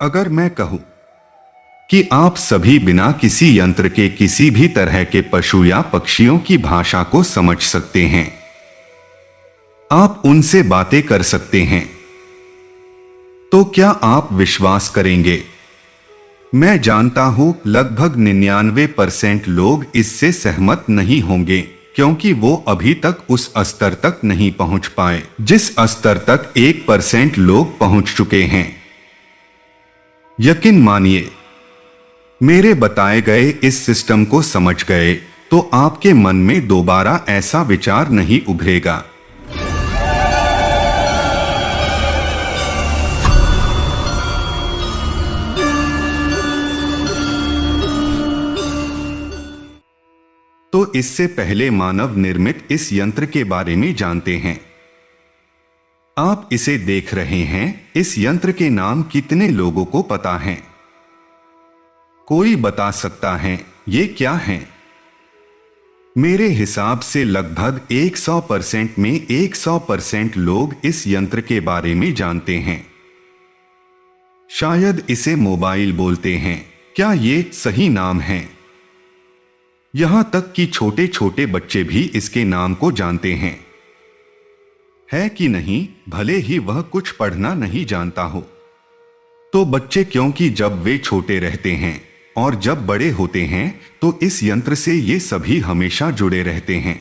अगर मैं कहूं कि आप सभी बिना किसी यंत्र के किसी भी तरह के पशु या पक्षियों की भाषा को समझ सकते हैं, आप उनसे बातें कर सकते हैं, तो क्या आप विश्वास करेंगे? मैं जानता हूं लगभग 99% लोग इससे सहमत नहीं होंगे, क्योंकि वो अभी तक उस स्तर तक नहीं पहुंच पाए जिस स्तर तक 1% लोग पहुंच चुके हैं। यकीन मानिए, मेरे बताए गए इस सिस्टम को समझ गए तो आपके मन में दोबारा ऐसा विचार नहीं उभरेगा। तो इससे पहले मानव निर्मित इस यंत्र के बारे में जानते हैं। आप इसे देख रहे हैं, इस यंत्र के नाम कितने लोगों को पता हैं? कोई बता सकता है ये क्या है? मेरे हिसाब से लगभग 100% में 100% लोग इस यंत्र के बारे में जानते हैं। शायद इसे मोबाइल बोलते हैं। क्या ये सही नाम है? यहां तक कि छोटे छोटे बच्चे भी इसके नाम को जानते हैं, है कि नहीं? भले ही वह कुछ पढ़ना नहीं जानता हो। तो बच्चे, क्योंकि जब वे छोटे रहते हैं और जब बड़े होते हैं तो इस यंत्र से ये सभी हमेशा जुड़े रहते हैं।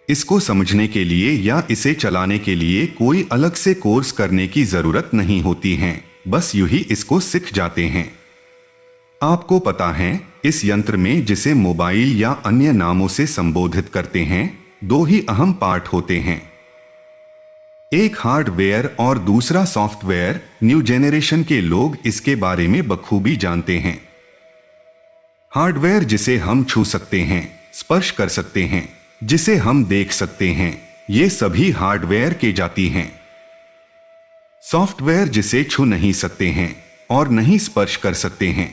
इसको समझने के लिए या इसे चलाने के लिए कोई अलग से कोर्स करने की जरूरत नहीं होती है, बस यूं ही इसको सीख जाते हैं। आपको पता है, इस यंत्र में, जिसे मोबाइल या अन्य नामों से संबोधित करते हैं, दो ही अहम पार्ट होते हैं, एक हार्डवेयर और दूसरा सॉफ्टवेयर। न्यू जेनरेशन के लोग इसके बारे में बखूबी जानते हैं। हार्डवेयर जिसे हम छू सकते हैं, स्पर्श कर सकते हैं, जिसे हम देख सकते हैं, ये सभी हार्डवेयर के जाती हैं। सॉफ्टवेयर जिसे छू नहीं सकते हैं और नहीं स्पर्श कर सकते हैं,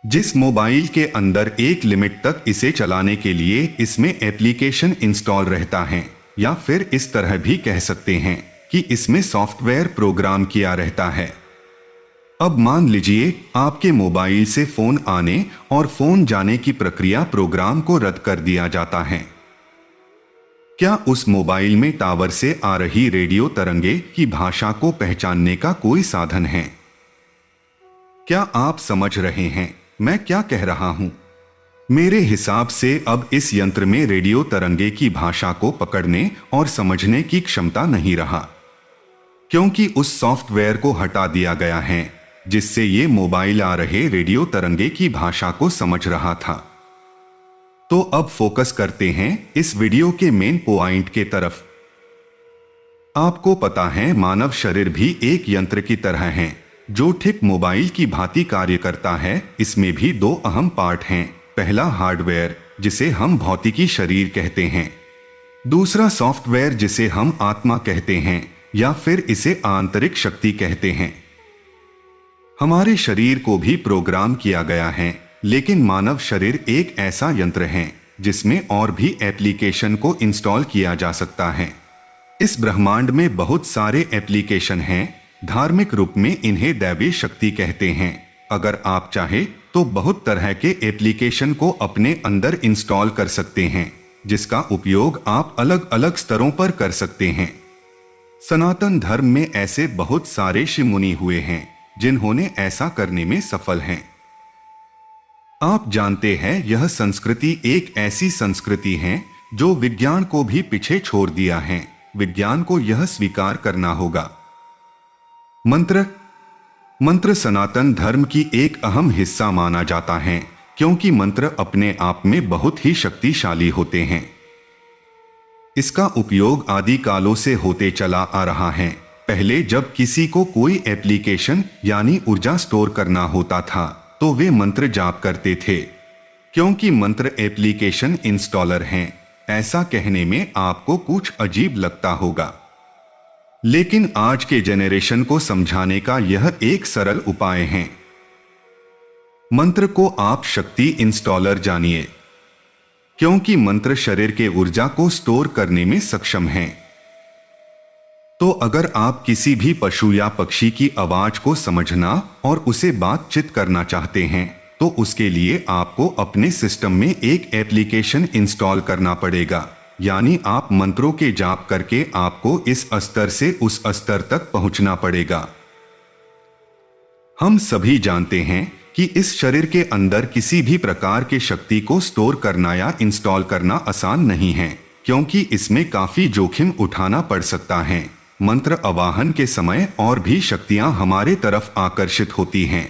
जिस मोबाइल के अंदर एक लिमिट तक इसे चलाने के लिए इसमें एप्लीकेशन इंस्टॉल रहता है, या फिर इस तरह भी कह सकते हैं कि इसमें सॉफ्टवेयर प्रोग्राम किया रहता है। अब मान लीजिए आपके मोबाइल से फोन आने और फोन जाने की प्रक्रिया प्रोग्राम को रद्द कर दिया जाता है। क्या उस मोबाइल में टावर से आ रही रेडियो तरंगे की भाषा को पहचानने का कोई साधन है? क्या आप समझ रहे हैं मैं क्या कह रहा हूं? मेरे हिसाब से अब इस यंत्र में रेडियो तरंगे की भाषा को पकड़ने और समझने की क्षमता नहीं रहा, क्योंकि उस सॉफ्टवेयर को हटा दिया गया है जिससे ये मोबाइल आ रहे रेडियो तरंगे की भाषा को समझ रहा था। तो अब फोकस करते हैं इस वीडियो के मेन पॉइंट के तरफ। आपको पता है, मानव शरीर भी एक यंत्र की तरह है जो ठीक मोबाइल की भांति कार्य करता है। इसमें भी दो अहम पार्ट हैं, पहला हार्डवेयर जिसे हम भौतिकी शरीर कहते हैं, दूसरा सॉफ्टवेयर जिसे हम आत्मा कहते हैं या फिर इसे आंतरिक शक्ति कहते हैं। हमारे शरीर को भी प्रोग्राम किया गया है, लेकिन मानव शरीर एक ऐसा यंत्र है जिसमें और भी एप्लीकेशन को इंस्टॉल किया जा सकता है। इस ब्रह्मांड में बहुत सारे एप्लीकेशन हैं, धार्मिक रूप में इन्हें दैवीय शक्ति कहते हैं। अगर आप चाहे तो बहुत तरह के एप्लीकेशन को अपने अंदर इंस्टॉल कर सकते हैं, जिसका उपयोग आप अलग अलग स्तरों पर कर सकते हैं। सनातन धर्म में ऐसे बहुत सारे ऋषि मुनि हुए हैं जिन्होंने ऐसा करने में सफल हैं। आप जानते हैं, यह संस्कृति एक ऐसी संस्कृति है जो विज्ञान को भी पीछे छोड़ दिया है। विज्ञान को यह स्वीकार करना होगा। मंत्र सनातन धर्म की एक अहम हिस्सा माना जाता है, क्योंकि मंत्र अपने आप में बहुत ही शक्तिशाली होते हैं। इसका उपयोग आदि कालों से होते चला आ रहा है। पहले जब किसी को कोई एप्लीकेशन यानी ऊर्जा स्टोर करना होता था तो वे मंत्र जाप करते थे, क्योंकि मंत्र एप्लीकेशन इंस्टॉलर हैं। ऐसा कहने में आपको कुछ अजीब लगता होगा, लेकिन आज के जेनरेशन को समझाने का यह एक सरल उपाय है। मंत्र को आप शक्ति इंस्टॉलर जानिए, क्योंकि मंत्र शरीर के ऊर्जा को स्टोर करने में सक्षम है। तो अगर आप किसी भी पशु या पक्षी की आवाज को समझना और उसे बातचीत करना चाहते हैं तो उसके लिए आपको अपने सिस्टम में एक एप्लीकेशन इंस्टॉल करना पड़ेगा। यानी आप मंत्रों के जाप करके आपको इस स्तर से उस स्तर तक पहुंचना पड़ेगा। हम सभी जानते हैं कि इस शरीर के अंदर किसी भी प्रकार के शक्ति को स्टोर करना या इंस्टॉल करना आसान नहीं है, क्योंकि इसमें काफी जोखिम उठाना पड़ सकता है। मंत्र आवाहन के समय और भी शक्तियां हमारे तरफ आकर्षित होती हैं।